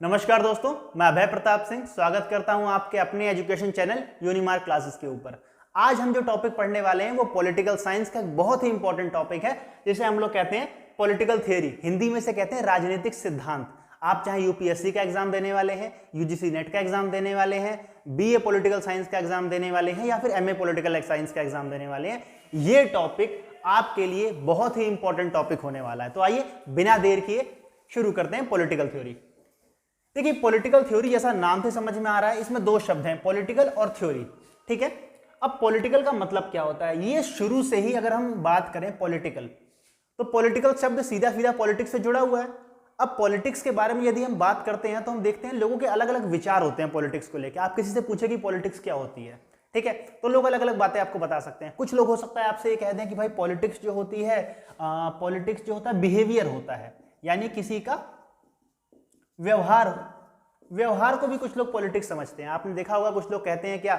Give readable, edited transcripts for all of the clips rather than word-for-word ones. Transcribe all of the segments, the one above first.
नमस्कार दोस्तों, मैं अभय प्रताप सिंह स्वागत करता हूं आपके अपने एजुकेशन चैनल यूनिमार्क क्लासेस के ऊपर। आज हम जो टॉपिक पढ़ने वाले हैं वो पॉलिटिकल साइंस का बहुत ही इंपॉर्टेंट टॉपिक है, जिसे हम लोग कहते हैं पॉलिटिकल थियोरी, हिंदी में से कहते हैं राजनीतिक सिद्धांत। आप चाहे यूपीएससी का एग्जाम देने वाले हैं, यूजीसी नेट का एग्जाम देने वाले हैं, बीए पॉलिटिकल साइंस का एग्जाम देने वाले हैं या फिर एमए पॉलिटिकल साइंस का एग्जाम देने वाले हैं, ये टॉपिक आपके लिए बहुत ही इंपॉर्टेंट टॉपिक होने वाला है। तो आइए बिना देर किए शुरू करते हैं पॉलिटिकल थ्योरी। देखिए, पॉलिटिकल थ्योरी जैसा नाम से समझ में आ रहा है, इसमें दो शब्द हैं, पॉलिटिकल और थ्योरी। ठीक है, अब पॉलिटिकल का मतलब क्या होता है, ये शुरू से ही अगर हम बात करें पॉलिटिकल, तो पॉलिटिकल शब्द सीधा सीधा पॉलिटिक्स से जुड़ा हुआ है। अब पॉलिटिक्स के बारे में यदि हम बात करते हैं तो हम देखते हैं लोगों के अलग अलग विचार होते हैं पॉलिटिक्स को लेकर। आप किसी से पूछे कि पॉलिटिक्स क्या होती है, ठीक है, तो लोग अलग अलग बातें आपको बता सकते हैं। कुछ लोग हो सकता है आपसे ये कह दें कि भाई पॉलिटिक्स जो होती है, पॉलिटिक्स जो होता है बिहेवियर होता है, यानी किसी का व्यवहार को भी कुछ लोग पॉलिटिक्स समझते हैं। आपने देखा होगा कुछ लोग कहते हैं क्या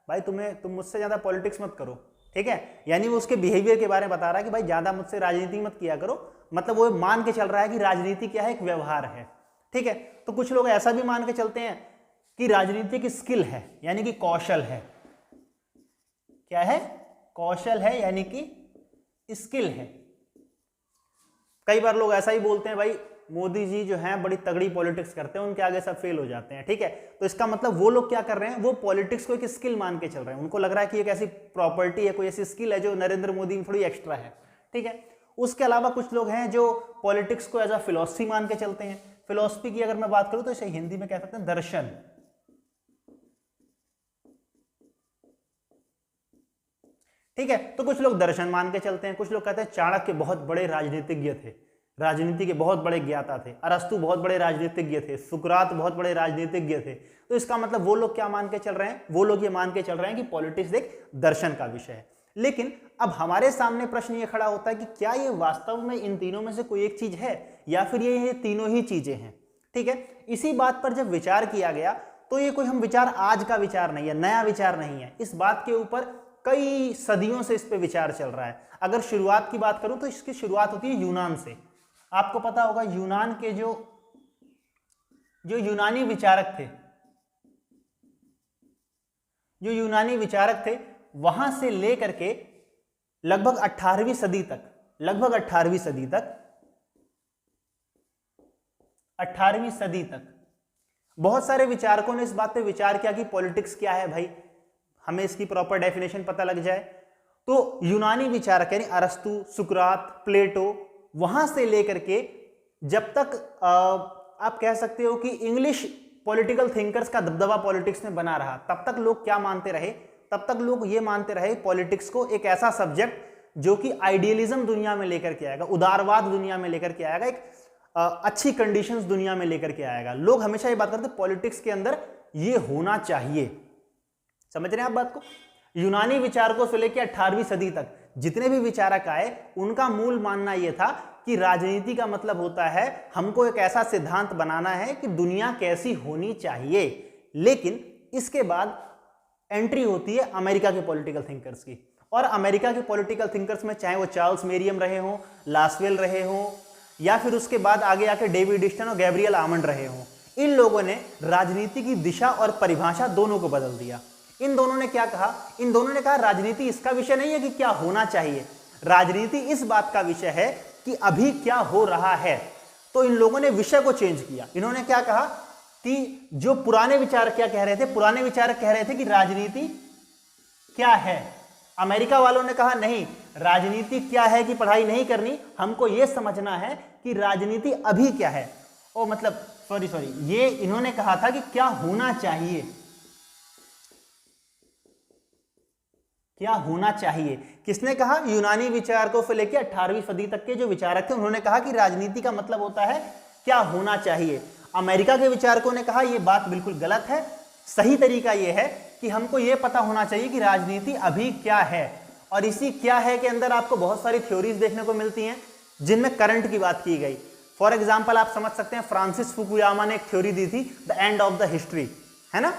भाई तुम मुझसे ज्यादा पॉलिटिक्स मत करो, ठीक है, यानी वो उसके बिहेवियर के बारे में बता रहा है कि भाई ज्यादा मुझसे राजनीति मत किया करो, मतलब वो मान के चल रहा है कि राजनीति क्या है, एक व्यवहार है। ठीक है, तो कुछ लोग ऐसा भी मान के चलते हैं कि राजनीति की स्किल है, यानी कि कौशल है। क्या है? कौशल है, यानी कि स्किल है। कई बार लोग ऐसा ही बोलते हैं, भाई मोदी जी जो हैं बड़ी तगड़ी पॉलिटिक्स करते हैं, उनके आगे सब फेल हो जाते हैं। ठीक है, तो इसका मतलब वो लोग क्या कर रहे हैं, वो पॉलिटिक्स को एक स्किल मान के चल रहे हैं। उनको लग रहा है कि एक ऐसी प्रॉपर्टी है, कोई ऐसी स्किल है जो नरेंद्र मोदी में थोड़ी एक्स्ट्रा है। ठीक है, उसके अलावा कुछ लोग हैं जो पॉलिटिक्स को एज अ फिलॉसफी मान के चलते हैं। फिलॉसफी की अगर मैं बात करूं तो इसे हिंदी में कह सकते हैं दर्शन। ठीक है, तो कुछ लोग दर्शन मान के चलते हैं। कुछ लोग कहते हैं चाणक्य बहुत बड़े राजनीतिज्ञ थे, राजनीति के बहुत बड़े ज्ञाता थे, अरस्तु बहुत बड़े राजनीतिज्ञ थे, सुकरात बहुत बड़े राजनीतिज्ञ थे। तो इसका मतलब वो लोग क्या मान के चल रहे हैं, वो लोग ये मान के चल रहे हैं कि पॉलिटिक्स एक दर्शन का विषय है। लेकिन अब हमारे सामने प्रश्न ये खड़ा होता है कि क्या ये वास्तव में इन तीनों में से कोई एक चीज है या फिर ये तीनों ही चीजें हैं। ठीक है, इसी बात पर जब विचार किया गया तो ये कोई हम विचार आज का विचार नहीं है, नया विचार नहीं है। इस बात के ऊपर कई सदियों से इस पे विचार चल रहा है। अगर शुरुआत की बात करूं तो इसकी शुरुआत होती है यूनान से। आपको पता होगा यूनान के जो यूनानी विचारक थे, वहां से लेकर के लगभग 18वीं सदी तक 18वीं सदी तक बहुत सारे विचारकों ने इस बात पे विचार किया कि पॉलिटिक्स क्या है, भाई हमें इसकी प्रॉपर डेफिनेशन पता लग जाए। तो यूनानी विचारक यानी अरस्तु, सुकरात, प्लेटो, वहां से लेकर के जब तक आप कह सकते हो कि इंग्लिश पॉलिटिकल थिंकर्स का दबदबा पॉलिटिक्स में बना रहा, तब तक लोग क्या मानते रहे, तब तक लोग ये मानते रहे पॉलिटिक्स को एक ऐसा सब्जेक्ट जो कि आइडियलिज्म दुनिया में लेकर के आएगा, उदारवाद दुनिया में लेकर के आएगा, एक अच्छी कंडीशंस दुनिया में लेकर के आएगा। लोग हमेशा ये बात करते हैं पॉलिटिक्स के अंदर ये होना चाहिए। समझ रहे हैं आप बात को? यूनानी विचारकों से लेकर 18वीं सदी तक जितने भी विचारक आए, उनका मूल मानना यह था कि राजनीति का मतलब होता है हमको एक ऐसा सिद्धांत बनाना है कि दुनिया कैसी होनी चाहिए। लेकिन इसके बाद एंट्री होती है अमेरिका के पॉलिटिकल थिंकर्स की, और अमेरिका के पॉलिटिकल थिंकर्स में चाहे वो चार्ल्स मेरियम रहे हों, लासवेल रहे हों, या फिर उसके बाद आगे आके डेविड ईस्टन और गैब्रियल आमंड रहे हों, इन लोगों ने राजनीति की दिशा और परिभाषा दोनों को बदल दिया। इन दोनों ने क्या कहा? इन दोनों ने कहा राजनीति इसका विषय नहीं है कि क्या होना चाहिए, राजनीति इस बात का विषय है कि अभी क्या हो रहा है। तो इन लोगों ने विषय को चेंज किया। इन्होंने क्या कहा कि जो पुराने विचारक क्या कह रहे थे, पुराने विचारक कह रहे थे कि राजनीति क्या है, अमेरिका वालों ने कहा नहीं, राजनीति क्या है कि पढ़ाई नहीं करनी, हमको यह समझना है कि राजनीति अभी क्या है। ओ मतलब सॉरी ये इन्होंने कहा था कि क्या होना चाहिए, क्या होना चाहिए। किसने कहा? यूनानी विचारकों से लेकर 18वीं सदी तक के जो विचारक थे, उन्होंने कहा कि राजनीति का मतलब होता है क्या होना चाहिए। अमेरिका के विचारकों ने कहा यह बात बिल्कुल गलत है, सही तरीका यह है कि हमको यह पता होना चाहिए कि राजनीति अभी क्या है। और इसी क्या है के अंदर आपको बहुत सारी थ्योरीज देखने को मिलती हैं जिनमें करंट की बात की गई। फॉर एग्जाम्पल आप समझ सकते हैं फ्रांसिस फुकुयामा ने एक थ्योरी दी थी, the end of the history, है ना।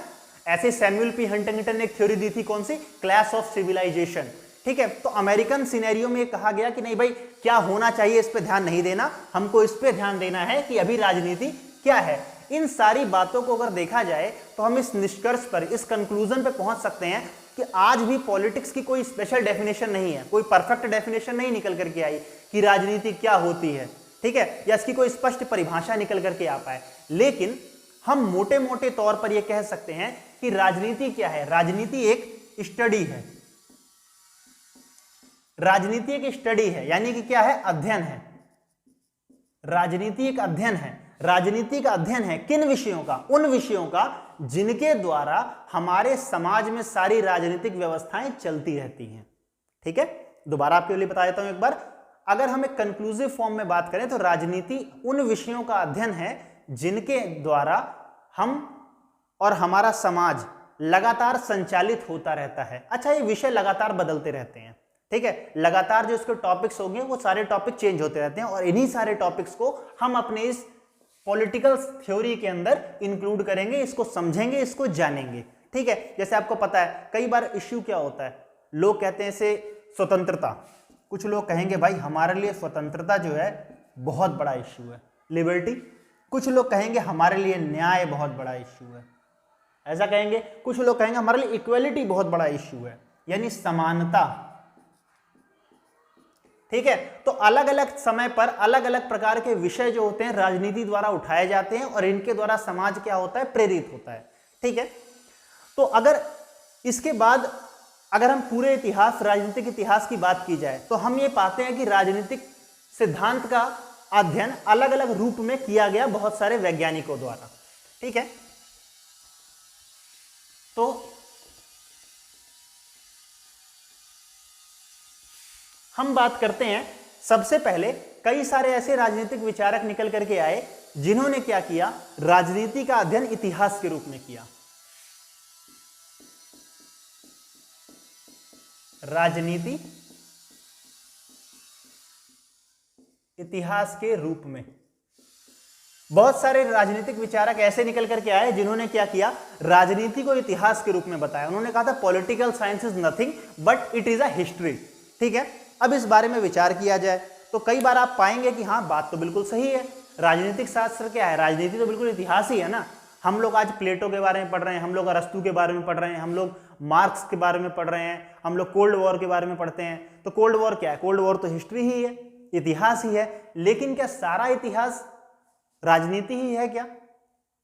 ऐसे सैमुअल पी हंटिंगटन ने एक थ्योरी दी थी, कौन सी? Clash of civilisation. ठीक है, तो अमेरिकन सिनेरियो में कहा गया कि नहीं भाई क्या होना चाहिए इस पे ध्यान नहीं देना, हमको इस पे ध्यान देना है कि अभी राजनीति क्या है। इन सारी बातों को अगर देखा जाए तो हम इस निष्कर्ष पर, इस कंक्लूजन पे पहुंच सकते हैं कि आज भी पॉलिटिक्स की कोई स्पेशल डेफिनेशन नहीं है, कोई परफेक्ट डेफिनेशन नहीं निकल करके आई कि राजनीति क्या होती है, ठीक है, या इसकी कोई स्पष्ट परिभाषा निकल करके आ पाए। लेकिन हम मोटे मोटे तौर पर यह कह सकते हैं कि राजनीति क्या है। राजनीति एक स्टडी है, राजनीति एक स्टडी है, यानी कि क्या है, अध्ययन है। राजनीति एक अध्ययन है। राजनीति का अध्ययन है किन विषयों का? उन विषयों का जिनके द्वारा हमारे समाज में सारी राजनीतिक व्यवस्थाएं चलती रहती हैं। ठीक है, दोबारा आपके लिए बता देता हूं एक बार। अगर हम एक कंक्लूसिव फॉर्म में बात करें तो राजनीति उन विषयों का अध्ययन है जिनके द्वारा हम और हमारा समाज लगातार संचालित होता रहता है। अच्छा, ये विषय लगातार बदलते रहते हैं, ठीक है, लगातार जो इसके टॉपिक्स होंगे वो सारे टॉपिक चेंज होते रहते हैं और इन्हीं सारे टॉपिक्स को हम अपने इस पॉलिटिकल थ्योरी के अंदर इंक्लूड करेंगे, इसको समझेंगे, इसको जानेंगे। ठीक है, जैसे आपको पता है कई बार इश्यू क्या होता है, लोग कहते हैं से स्वतंत्रता, कुछ लोग कहेंगे भाई हमारे लिए स्वतंत्रता जो है बहुत बड़ा इश्यू है, लिबर्टी। कुछ लोग कहेंगे हमारे लिए न्याय बहुत बड़ा इश्यू है, ऐसा कहेंगे। कुछ लोग कहेंगे हमारे लिए इक्वलिटी बहुत बड़ा इश्यू है, यानी समानता। ठीक है, तो अलग अलग समय पर अलग अलग प्रकार के विषय जो होते हैं राजनीति द्वारा उठाए जाते हैं और इनके द्वारा समाज क्या होता है, प्रेरित होता है। ठीक है, तो अगर इसके बाद अगर हम पूरे इतिहास, राजनीतिक इतिहास की बात की जाए तो हम ये पाते हैं कि राजनीतिक सिद्धांत का अध्ययन अलग अलग रूप में किया गया बहुत सारे वैज्ञानिकों द्वारा। ठीक है, तो हम बात करते हैं, सबसे पहले कई सारे ऐसे राजनीतिक विचारक निकल करके आए जिन्होंने क्या किया, राजनीति का अध्ययन इतिहास के रूप में किया। राजनीति इतिहास के रूप में बहुत सारे राजनीतिक विचारक ऐसे निकल करके आए जिन्होंने क्या किया, राजनीति को इतिहास के रूप में बताया। उन्होंने कहा था political science is nothing but it is a history. ठीक है, अब इस बारे में विचार किया जाए तो कई बार आप पाएंगे कि हाँ, बात तो बिल्कुल सही है। राजनीतिक शास्त्र क्या है, राजनीति तो बिल्कुल इतिहास ही है ना। हम लोग आज प्लेटो के बारे में पढ़ रहे हैं, हम लोग अरस्तू के बारे में पढ़ रहे हैं, हम लोग मार्क्स के बारे में पढ़ रहे हैं, हम लोग कोल्ड वॉर के बारे में पढ़ते हैं। तो कोल्ड वॉर क्या है, कोल्ड वॉर तो हिस्ट्री ही है, इतिहास ही है। लेकिन क्या सारा इतिहास राजनीति ही है क्या?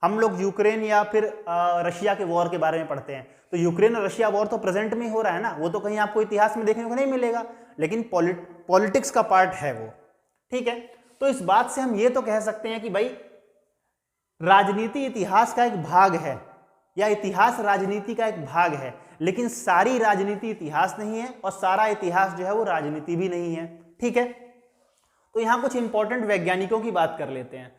हम लोग यूक्रेन या फिर रशिया के वॉर के बारे में पढ़ते हैं, तो यूक्रेन और रशिया वॉर तो प्रेजेंट में हो रहा है ना, वो तो कहीं आपको इतिहास में देखने को नहीं मिलेगा, लेकिन पॉलिटिक्स का पार्ट है वो। ठीक है, तो इस बात से हम ये तो कह सकते हैं कि भाई राजनीति इतिहास का एक भाग है या इतिहास राजनीति का एक भाग है, लेकिन सारी राजनीति इतिहास नहीं है और सारा इतिहास जो है वो राजनीति भी नहीं है। ठीक है, तो यहां कुछ इंपॉर्टेंट वैज्ञानिकों की बात कर लेते हैं।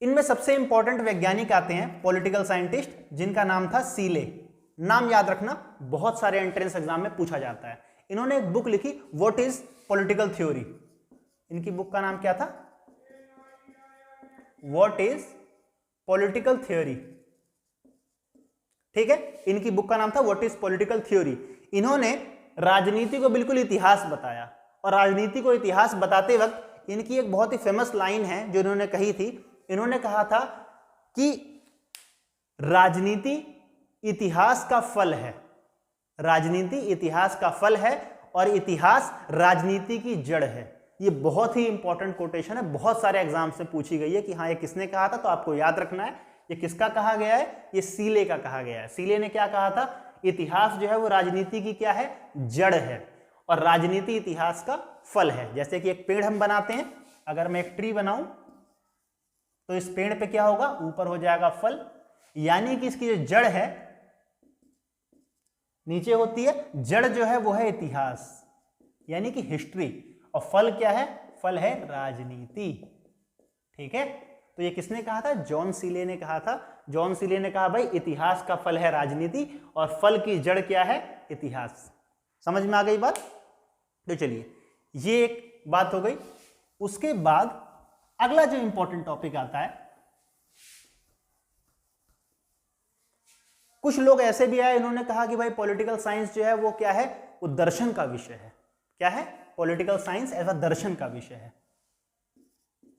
इनमें सबसे इंपॉर्टेंट वैज्ञानिक आते हैं पॉलिटिकल साइंटिस्ट, जिनका नाम था सीले। नाम याद रखना, बहुत सारे एंट्रेंस एग्जाम में पूछा जाता है। इन्होंने एक बुक लिखी, व्हाट इज पॉलिटिकल थ्योरी। इनकी बुक का नाम क्या था, व्हाट इज पॉलिटिकल थ्योरी। ठीक है, इनकी बुक का नाम था व्हाट इज पॉलिटिकल थ्योरी। इन्होंने राजनीति को बिल्कुल इतिहास बताया और राजनीति को इतिहास बताते वक्त इनकी एक बहुत ही फेमस लाइन है जो इन्होंने कही थी। इन्होंने कहा था कि राजनीति इतिहास का फल है, राजनीति इतिहास का फल है और इतिहास राजनीति की जड़ है। ये बहुत ही इंपॉर्टेंट कोटेशन है, बहुत सारे एग्जाम से पूछी गई है कि हाँ ये किसने कहा था, तो आपको याद रखना है ये किसका कहा गया है, ये सीले का कहा गया है। सीले ने क्या कहा था, इतिहास जो है वो राजनीति की क्या है, जड़ है और राजनीति इतिहास का फल है। जैसे कि एक पेड़ हम बनाते हैं, अगर मैं एक ट्री बनाऊं तो इस पेड़ पे क्या होगा, ऊपर हो जाएगा फल, यानी कि इसकी जो जड़ है नीचे होती है, जड़ जो है वो है इतिहास यानी कि हिस्ट्री, और फल क्या है, फल है राजनीति। ठीक है, तो ये किसने कहा था, जॉन सीले ने कहा था। जॉन सीले ने कहा भाई इतिहास का फल है राजनीति और फल की जड़ क्या है, इतिहास। समझ में आ गई बात? तो चलिए ये एक बात हो गई। उसके बाद अगला जो इंपॉर्टेंट टॉपिक आता है, कुछ लोग ऐसे भी आए इन्होंने कहा कि भाई पॉलिटिकल साइंस जो है वो क्या है, वो दर्शन का विषय है। क्या है, पॉलिटिकल साइंस ऐसा दर्शन का विषय है।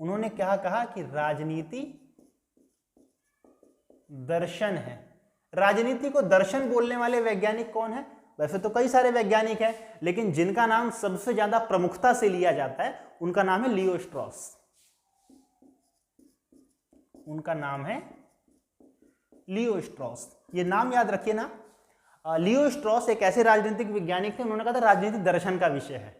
उन्होंने क्या कहा कि राजनीति दर्शन है। राजनीति को दर्शन बोलने वाले वैज्ञानिक कौन है? वैसे तो कई सारे वैज्ञानिक हैं, लेकिन जिनका नाम सबसे ज्यादा प्रमुखता से लिया जाता है उनका नाम है लियो स्ट्रॉस। उनका नाम है लियो स्ट्रॉस। ये नाम याद रखिए ना। लियो स्ट्रॉस एक ऐसे राजनीतिक वैज्ञानिक थे, उन्होंने कहा था राजनीति दर्शन का विषय है।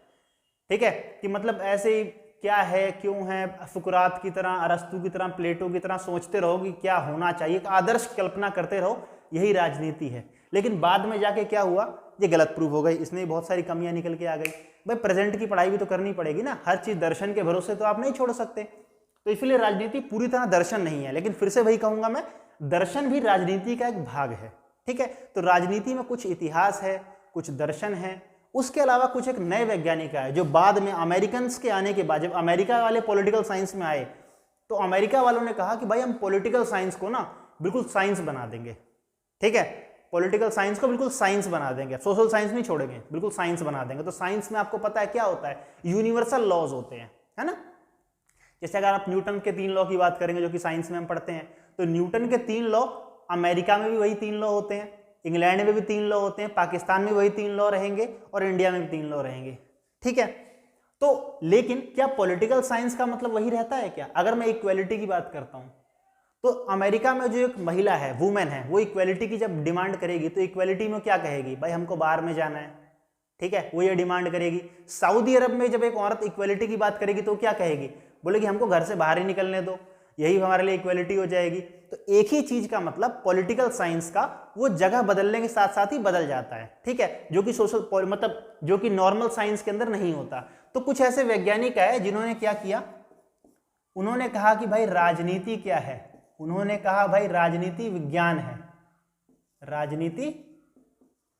ठीक है, कि मतलब ऐसे क्या है, क्यों है, सुकरात की तरह, अरस्तु की तरह, प्लेटो की तरह सोचते रहो कि क्या होना चाहिए, एक आदर्श कल्पना करते रहो, यही राजनीति है। लेकिन बाद में जाके क्या हुआ, ये गलत प्रूव हो गई, इसमें बहुत सारी कमियां निकल के आ गई। भाई प्रेजेंट की पढ़ाई भी तो करनी पड़ेगी ना, हर चीज दर्शन के भरोसे तो आप नहीं छोड़ सकते। तो इसलिए राजनीति पूरी तरह दर्शन नहीं है, लेकिन फिर से वही कहूंगा मैं, दर्शन भी राजनीति का एक भाग है। ठीक है, तो राजनीति में कुछ इतिहास है, कुछ दर्शन है, उसके अलावा कुछ एक नए वैज्ञानिक आए जो बाद में अमेरिकन के आने के बाद, जब अमेरिका वाले पॉलिटिकल साइंस में आए तो अमेरिका वालों ने कहा कि भाई हम पॉलिटिकल साइंस को ना बिल्कुल साइंस बना देंगे। ठीक है, पॉलिटिकल साइंस को बिल्कुल साइंस बना देंगे, सोशल साइंस नहीं छोड़ेंगे, बिल्कुल साइंस बना देंगे। तो साइंस में आपको पता है क्या होता है, यूनिवर्सल लॉज होते हैं, है ना। जैसे अगर आप न्यूटन के 3 लॉ की बात करेंगे जो कि साइंस में हम पढ़ते हैं, तो न्यूटन के 3 लॉ अमेरिका में भी वही 3 लॉ होते हैं, इंग्लैंड में भी 3 लॉ होते हैं, पाकिस्तान में वही 3 लॉ रहेंगे और इंडिया में भी 3 लॉ रहेंगे। ठीक है, तो लेकिन क्या पॉलिटिकल साइंस का मतलब वही रहता है क्या? अगर मैं इक्वेलिटी की बात करता हूं तो अमेरिका में जो एक महिला है, वुमेन है, वो इक्वेलिटी की जब डिमांड करेगी तो इक्वेलिटी में क्या कहेगी, भाई हमको बाहर में जाना है। ठीक है, वो ये डिमांड करेगी। सऊदी अरब में जब एक औरत इक्वेलिटी की बात करेगी तो क्या कहेगी, बोलेगी हमको घर से बाहर ही निकलने दो, यही हमारे लिए इक्वेलिटी हो जाएगी। तो एक ही चीज का मतलब पॉलिटिकल साइंस का वो जगह बदलने के साथ साथ ही बदल जाता है। ठीक है, जो कि सोशल मतलब जो कि नॉर्मल साइंस के अंदर नहीं होता। तो कुछ ऐसे वैज्ञानिक आए जिन्होंने क्या किया, उन्होंने कहा कि भाई राजनीति क्या है, उन्होंने कहा भाई राजनीति विज्ञान है। राजनीति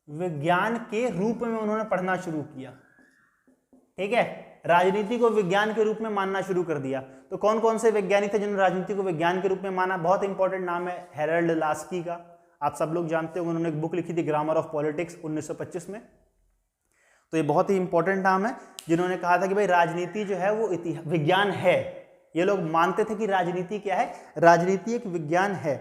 विज्ञान के रूप में उन्होंने पढ़ना शुरू किया। ठीक है, राजनीति को विज्ञान के रूप में मानना शुरू कर दिया। तो कौन कौन से वैज्ञानिक थे जिन्होंने राजनीति को विज्ञान के रूप में माना? बहुत इंपॉर्टेंट नाम है हेरल्ड लास्की का, आप सब लोग जानते होंगे, उन्होंने एक बुक लिखी थी ग्रामर ऑफ पॉलिटिक्स 1925 में। तो ये बहुत ही इंपॉर्टेंट नाम है जिन्होंने कहा था कि भाई राजनीति जो है वो विज्ञान है। ये लोग मानते थे कि राजनीति क्या है, राजनीति एक विज्ञान है।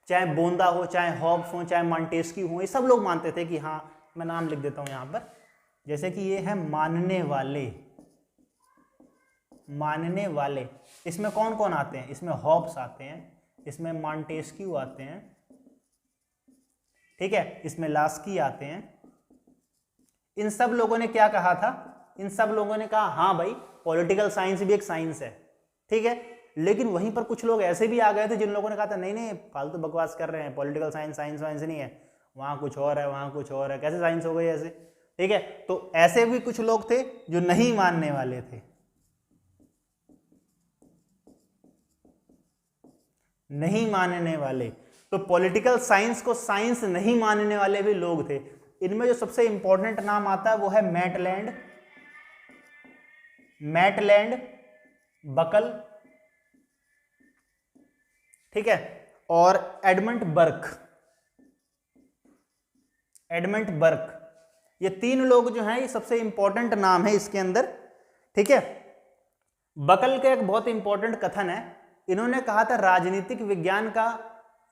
चाहे बोंदा हो, चाहे हॉब्स हो, चाहे मॉन्टेस्क्यू हो, ये सब लोग मानते थे कि हाँ, मैं नाम लिख देता हूं यहां पर, जैसे कि ये है मानने वाले। मानने वाले इसमें कौन कौन आते हैं, इसमें हॉब्स आते हैं, इसमें मॉन्टेस्क्यू आते हैं, ठीक है, इसमें लास्की आते हैं। इन सब लोगों ने क्या कहा था, इन सब लोगों ने कहा हाँ भाई पॉलिटिकल साइंस भी एक साइंस है। ठीक है, लेकिन वहीं पर कुछ लोग ऐसे भी आ गए थे जिन लोगों ने कहा था नहीं नहीं फालतू बकवास कर रहे हैं, पॉलिटिकल साइंस साइंस वाइंस नहीं है, वहां कुछ और है, वहां कुछ और है, कैसे साइंस हो गई ऐसे। ठीक है, तो ऐसे भी कुछ लोग थे जो नहीं मानने वाले थे, नहीं मानने वाले। तो पॉलिटिकल साइंस को साइंस नहीं मानने वाले भी लोग थे। इनमें जो सबसे इंपॉर्टेंट नाम आता है वो है मैटलैंड, मैटलैंड, बकल, ठीक है, और एडमंड बर्क। एडमंड बर्क, ये 3 लोग जो हैं ये सबसे इंपॉर्टेंट नाम है इसके अंदर। ठीक है, बकल का एक बहुत इंपॉर्टेंट कथन है, इन्होंने कहा था राजनीतिक विज्ञान का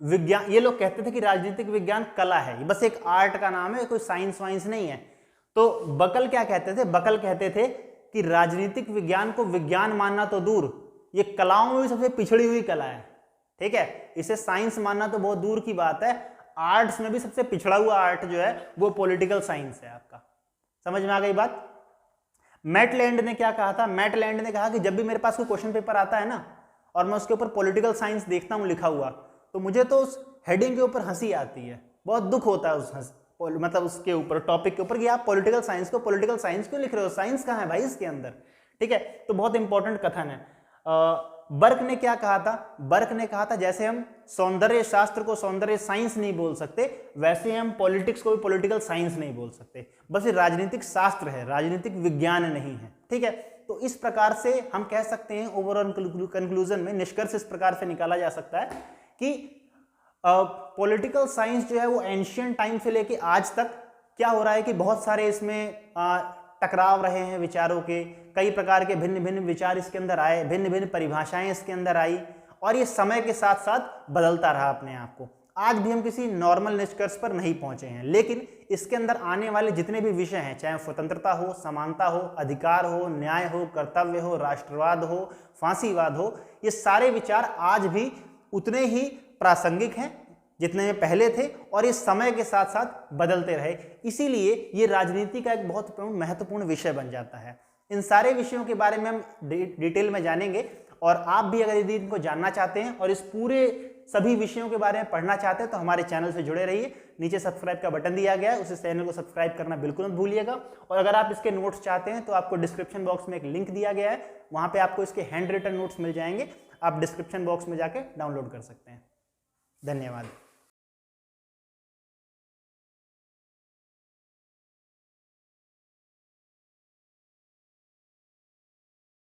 विज्ञान, ये लोग कहते थे कि राजनीतिक विज्ञान कला है, बस एक आर्ट का नाम है, कोई साइंस वाइंस नहीं है। तो बकल क्या कहते थे, बकल कहते थे कि राजनीतिक विज्ञान को विज्ञान मानना तो दूर, ये कलाओं में भी सबसे पिछड़ी हुई कला है। ठीक है, इसे साइंस मानना तो बहुत दूर की बात है, आर्ट्स में भी सबसे पिछड़ा हुआ आर्ट जो है वो पॉलिटिकल साइंस है। आपका समझ में आ गई बात। मैटलैंड ने क्या कहा था, मैटलैंड ने कहा कि जब भी मेरे पास कोई क्वेश्चन पेपर आता है ना और मैं उसके ऊपर पॉलिटिकल साइंस देखता हूं लिखा हुआ, तो मुझे तो उस हेडिंग के ऊपर हंसी आती है, बहुत दुख होता है उस मतलब उसके ऊपर, टॉपिक के ऊपर, कि आप पॉलिटिकल साइंस को पॉलिटिकल साइंस क्यों लिख रहे हो, साइंस कहाँ है भाई इसके अंदर। ठीक है, तो बहुत इंपॉर्टेंट कथन है। बर्क ने क्या कहा था, बर्क ने कहा था जैसे हम सौंदर्य शास्त्र को सौंदर्य साइंस नहीं बोल सकते, वैसे हम पॉलिटिक्स को भी पॉलिटिकल साइंस नहीं बोल सकते, बस ये राजनीतिक शास्त्र है, राजनीतिक विज्ञान नहीं है। ठीक है, तो इस प्रकार से हम कह सकते हैं, ओवरऑल कंक्लूजन में निष्कर्ष इस प्रकार से निकाला जा सकता है कि पॉलिटिकल साइंस जो है वो एंशिएंट टाइम से लेके आज तक क्या हो रहा है कि बहुत सारे इसमें टकराव रहे हैं विचारों के, कई प्रकार के भिन्न भिन्न विचार इसके अंदर आए, भिन्न भिन्न परिभाषाएं इसके अंदर आई, और ये समय के साथ साथ बदलता रहा अपने आप को। आज भी हम किसी नॉर्मल निष्कर्ष पर नहीं पहुंचे हैं, लेकिन इसके अंदर आने वाले जितने भी विषय हैं, चाहे स्वतंत्रता हो, समानता हो, अधिकार हो, न्याय हो, कर्तव्य हो, राष्ट्रवाद हो, फांसीवाद हो, ये सारे विचार आज भी उतने ही प्रासंगिक हैं जितने में पहले थे और ये समय के साथ साथ बदलते रहे। इसीलिए ये राजनीति का एक बहुत महत्वपूर्ण विषय बन जाता है। इन सारे विषयों के बारे में हम डिटेल में जानेंगे और आप भी अगर यदि इनको जानना चाहते हैं और इस पूरे सभी विषयों के बारे में पढ़ना चाहते हैं तो हमारे चैनल से जुड़े रहिए। नीचे सब्सक्राइब का बटन दिया गया है, उस चैनल को सब्सक्राइब करना बिल्कुल मत भूलिएगा। और अगर आप इसके नोट्स चाहते हैं तो आपको डिस्क्रिप्शन बॉक्स में एक लिंक दिया गया है, वहां पे आपको इसके हैंड रिटन नोट्स मिल जाएंगे। आप डिस्क्रिप्शन बॉक्स में जाके डाउनलोड कर सकते हैं। धन्यवाद।